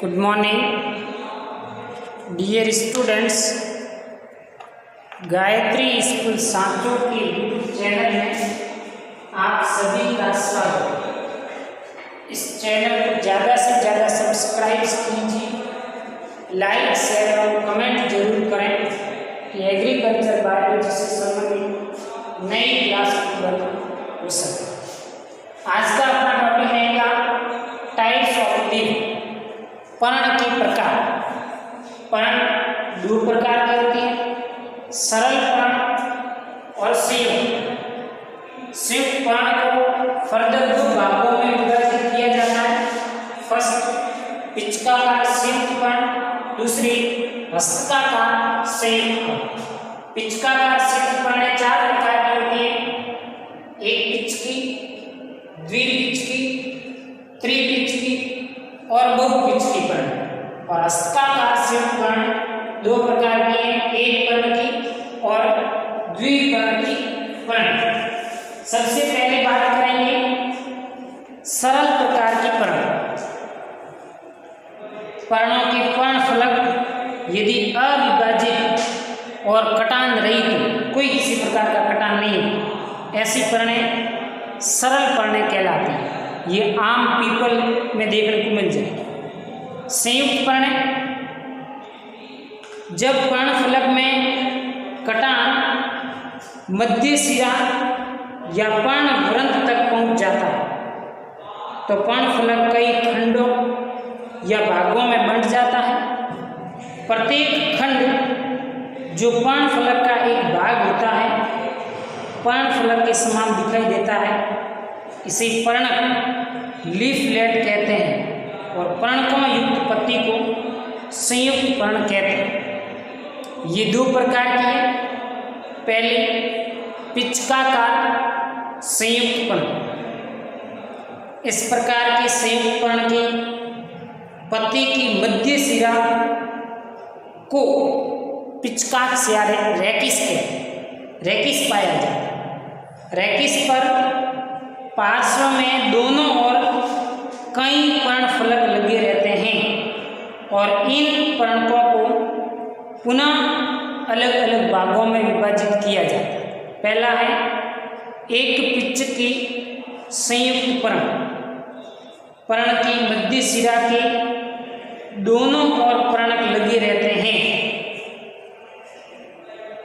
Good morning dear students. Gayatri school Sanchore के YouTube channel में आप सभी का स्वागत है। इस चैनल को ज़्यादा से ज़्यादा सब्सक्राइब कीजिए, लाइक शेयर और कमेंट जरूर करें कि एग्रीकल्चर बायोलॉजी से संबंधित नई क्लास उपलब्ध हो सके। आज का अपना टॉपिक रहेगा टाइप्स ऑफ लीफ, पर्ण के प्रकार। पर्ण दो प्रकार के होते हैं, सरल पर्ण और संयुक्त। संयुक्त पर्ण को फर्दर दो भागों में विभाजित किया जाता है। फर्स्ट पिचकाकार संयुक्त पर्ण, दूसरी हस्तकाकार संयुक्त पर्ण। पिचकाकार संयुक्त पर्ण चार प्रकार की होती है, एक पिचकी, द्विपिचकी, त्रिपिचकी और बहुपिचकी पर्ण। और हस्तकाकार संयुक्त पर्ण दो प्रकार की हैं, एक पर्ण की और द्विपर्ण की पर्ण। सबसे पहले बात करेंगे सरल प्रकार की पर्ण। पर्णों के पर्णफलक यदि अविभाजित और कटान रहित, कोई किसी प्रकार का कटान नहीं है, ऐसी पर्णें सरल पर्णें कहलाती हैं। ये आम पीपल में देखने को मिल जाएगी। संयुक्त पर्ण, जब पर्णफलक में कटान मध्य सिरा या पर्णवृंत तक पहुंच जाता है तो पर्णफलक कई खंडों या भागों में बंट जाता है। प्रत्येक खंड जो पर्णफलक का एक भाग होता है, पर्णफलक के समान दिखाई देता है, इसे पर्णक लीफलेट कहते हैं। और पर्णकों युक्त पत्ती को संयुक्त पर्ण कहते हैं। ये दो प्रकार की है। पहले पिचकाकार संयुक्त पर्ण। इस प्रकार के संयुक्त पर्ण की पत्ती की मध्य सिरा को पिचकाक से रैकिस पाया जाता है। रैकिस पर पार्श्व में दोनों ओर कई पर्णफलक लगे रहते हैं और इन पर्णकों को पुनः अलग अलग भागों में विभाजित किया जाता है। पहला है एक पिचकी संयुक्त पर्ण। पर्ण की मध्य सिरा के दोनों ओर पर्णक लगे रहते हैं।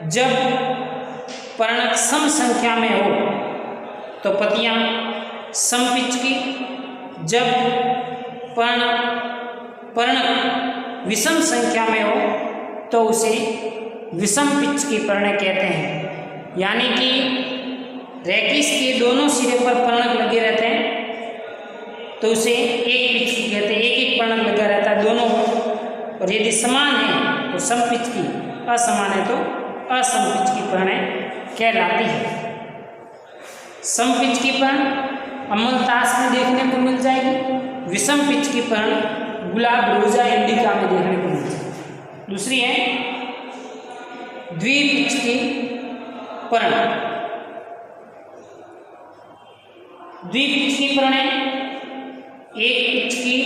जब पर्णक सम संख्या में हो तो पत्तियां समपिचकी, जब पर्णक विषम संख्या में हो तो उसे विषम पिचकी पर्ण कहते हैं। यानी कि रैकिस के दोनों सिरे पर पर्णक लगे रहते हैं तो उसे एक पिचकी कहते हैं। एक एक पर्णक लगा रहता है दोनों, और यदि समान है तो समपिचकी, असमान है तो असमपिचकी पर्ण कहलाती है। समपिचकी पर्ण अमलतास में देखने को मिल जाएगी। विषम पिचकी पर्ण गुलाब, रोजा, इंडिका में देखने को मिल जाएगी। दूसरी है द्विपिचकी पर्ण। द्विपिचकी पर्ण एक पिचकी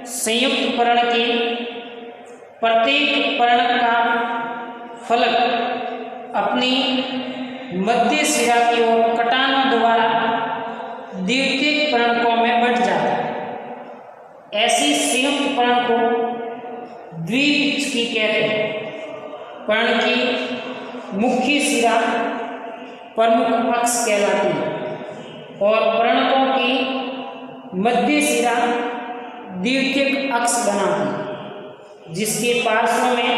संयुक्त पर्ण के प्रत्येक पर्ण का फलक अपनी मध्य सिरा की ओर कटानों द्वारा द्वितीयक पर्णकों में बंट जाता है। ऐसी संयुक्त पर्ण को द्विपिचकी कहते हैं। पर्ण की मुख्य सिरा प्रमुख अक्ष कहलाती है और पर्णकों की मध्य सिरा द्वितीयक अक्ष बनाती है, जिसके पार्श्व में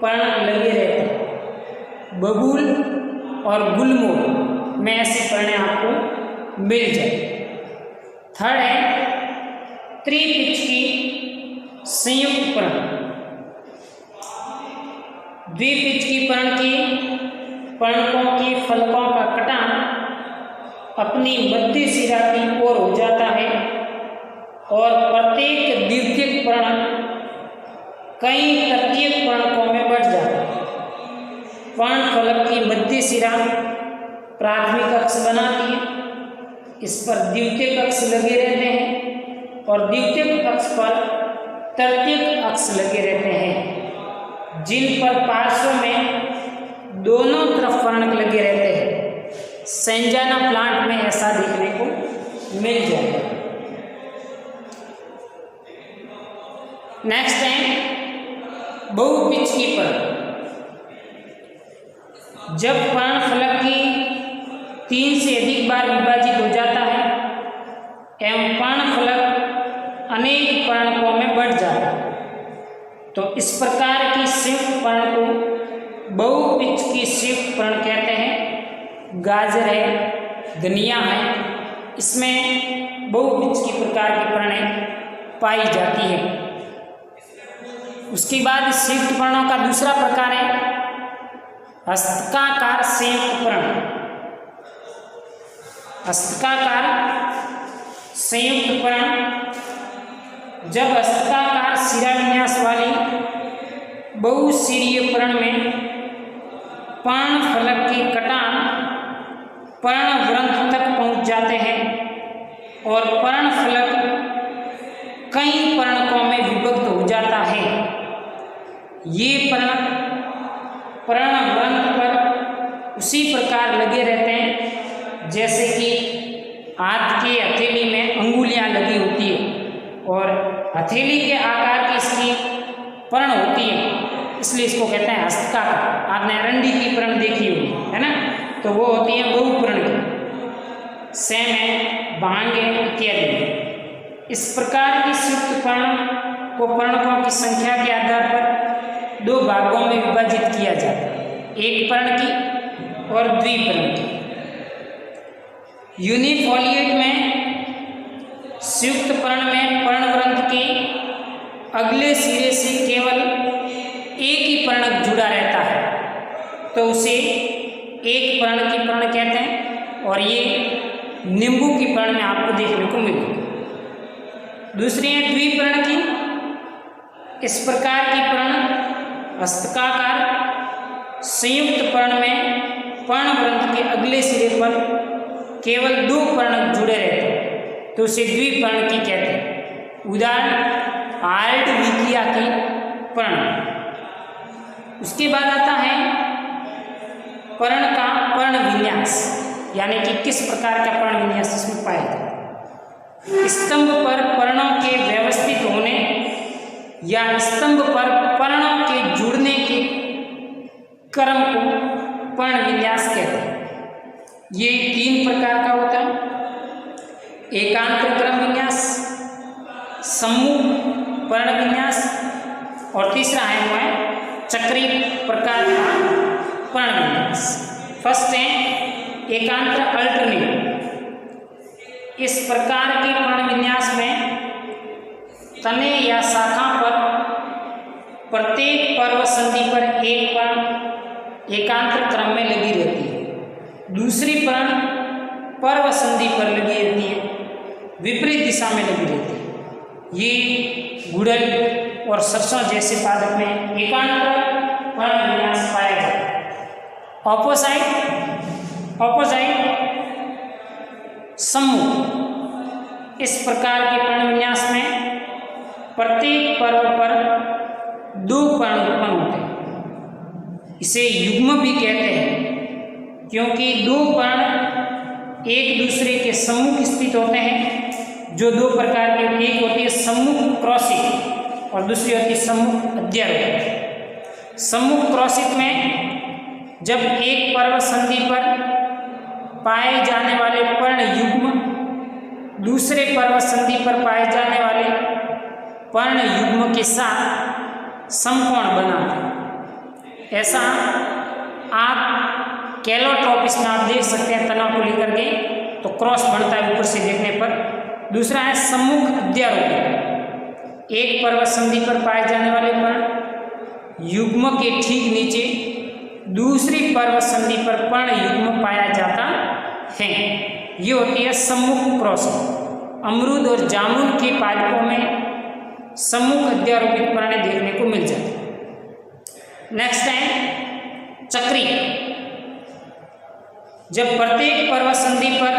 पर्ण लगे रहते हैं। बबूल और गुलमोहर में ऐसे पर्णें आपको मिल जाए। थर्ड है त्रिपिचकी संयुक्त पर्ण। द्विपिचकी पर्ण की पर्णकों के फलकों का कटान अपनी मध्य सिरा की ओर हो जाता है और प्रत्येक द्वितीयक पर्ण कई तृतीयक पर्णकों में बढ़ जाता है। पर्णफलक की मध्य सिरा प्राथमिक अक्ष बनाती है, इस पर द्वितीयक अक्ष लगे रहते हैं और द्वितीयक अक्ष पर तृतीयक अक्ष लगे रहते हैं, जिन पर पार्श्व में दोनों तरफ पर्णक लगे रहते हैं। सेंजाना प्लांट में ऐसा देखने को मिल जाएगा। नेक्स्ट है बहुपिचकी पर्णक। जब पर्णफलक की 3 से अधिक बार विभाजित हो जाता है एवं पर्णफलक अनेक पर्णकों में बढ़ जाता है, तो इस प्रकार की संयुक्त पर्ण को बहुपिचकी संयुक्त पर्ण कहते हैं। गाजर है, धनिया है, इसमें बहुपिचकी प्रकार की पर्णें पाई जाती है। उसके बाद संयुक्त पर्णों का दूसरा प्रकार है हस्तकाकार संयुक्त पर्ण। हस्तकाकार संयुक्त पर्ण जब हस्तकाकार शिराविन्यास वाली बहुशिरीय पर्ण में पर्णफलक के कटान पर्णवृंत तक पहुंच जाते हैं और पर्णफलक कई पर्णकों में विभक्त हो जाता है। ये पर्णवृंत पर उसी प्रकार लगे रहते हैं जैसे कि हाथ के हथेली में अंगुलियां लगी होती है और हथेली के आकार की इसकी पर्ण होती है, इसलिए इसको कहते हैं हस्तकाकार। आपने अरंडी की पर्ण देखी होगी, है ना, तो वो होती है बहुपर्ण की। सेम है, भांग है इत्यादि। इस प्रकार की संयुक्त पर्ण को पर्णकों की संख्या के आधार पर 2 भागों में विभाजित किया जाता है, एक पर्ण की और द्विपर्ण की। यूनिफोलिएट में संयुक्त पर्ण में पर्णवृंत के अगले सिरे से केवल एक ही पर्णक जुड़ा रहता है, तो उसे एक पर्ण की पर्ण कहते हैं और ये नींबू की पर्ण में आपको देखने को मिलेगी। दूसरी है द्विपर्ण की। इस प्रकार की पर्ण हस्तकाकार संयुक्त पर्ण में पर्णवृंत के अगले सिरे पर केवल 2 पर्णक जुड़े रहते हैं, तो उसे द्विपर्ण की कहते हैं। उदाहरण हार्डविकिया की पर्ण। उसके बाद आता है पर्ण का पर्ण विन्यास, यानी कि किस प्रकार का पर्ण विन्यास इसमें पाया जाता है। स्तंभ पर पर्णों के व्यवस्थित होने या स्तंभ पर पर्णों के जुड़ने के क्रम को पर्ण विन्यास कहते हैं। ये 3 प्रकार का होता है, एकांतर क्रम विन्यास, समूह पर्ण विन्यास और तीसरा है वो है चक्री प्रकार का पर्ण विन्यास। फर्स्ट है एकांतर अल्टरनेट। इस प्रकार के पर्ण विन्यास में तने या शाखा पर प्रत्येक पर्व संधि पर एक पर्ण एकांतर क्रम में लगी रहती है, दूसरी पर्ण पर्व संधि पर लगी रहती है, विपरीत दिशा में लगी रहती है। ये गुड़हल और सरसों जैसे पादप में एकांतर पर्ण विन्यास पाया जाता है। ऑपोजाइट समूह। इस प्रकार के पर्ण विन्यास में प्रत्येक पर्व पर 2 पर्ण उत्पन्न होते हैं। इसे युग्म भी कहते हैं क्योंकि 2 पर्ण एक दूसरे के सम्मुख स्थित होते हैं, जो 2 प्रकार के, एक होती है सम्मुख क्रॉसित और दूसरी होती है सम्मुख अध्यारोपित। सम्मुख क्रॉसित में जब एक पर्व संधि पर पाए जाने वाले पर्ण युग्म दूसरे पर्व संधि पर पाए जाने वाले पर्ण युग्म के साथ समकोण बनाते हैं। ऐसा आप कैलोट्रोपिस में आप देख सकते हैं, तना को लेकर के तो क्रॉस बनता है ऊपर से देखने पर। दूसरा है सम्मुख अध्यारोपित। एक पर्व संधि पर पाए जाने वाले पर्ण युग्म के ठीक नीचे दूसरी पर्व संधि पर पर्ण युग्म पाया जाता है। ये होती है सम्मुख क्रॉसिंग। अमरूद और जामुन के पादपों में सम्मुख अध्यारोपित पर्ण देखने को मिल जाते हैं। नेक्स्ट है चक्री। जब प्रत्येक पर्व संधि पर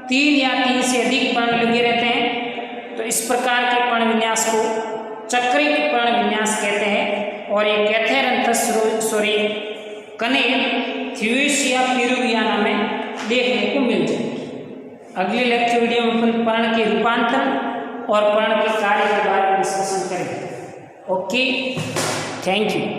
3 या 3 से अधिक पर्ण लगे रहते हैं तो इस प्रकार के पर्ण विन्यास को चक्रिक पर्ण विन्यास कहते हैं और ये कैथेरंथस सॉरी कने थ्यूसिया पिरुवियाना में देखने को मिल जाएगी। अगले लेक्चर वीडियो में अपन पर्ण के रूपांतरण और पर्ण के कार्य के बारे में डिस्कशन करेंगे। Okay, thank you.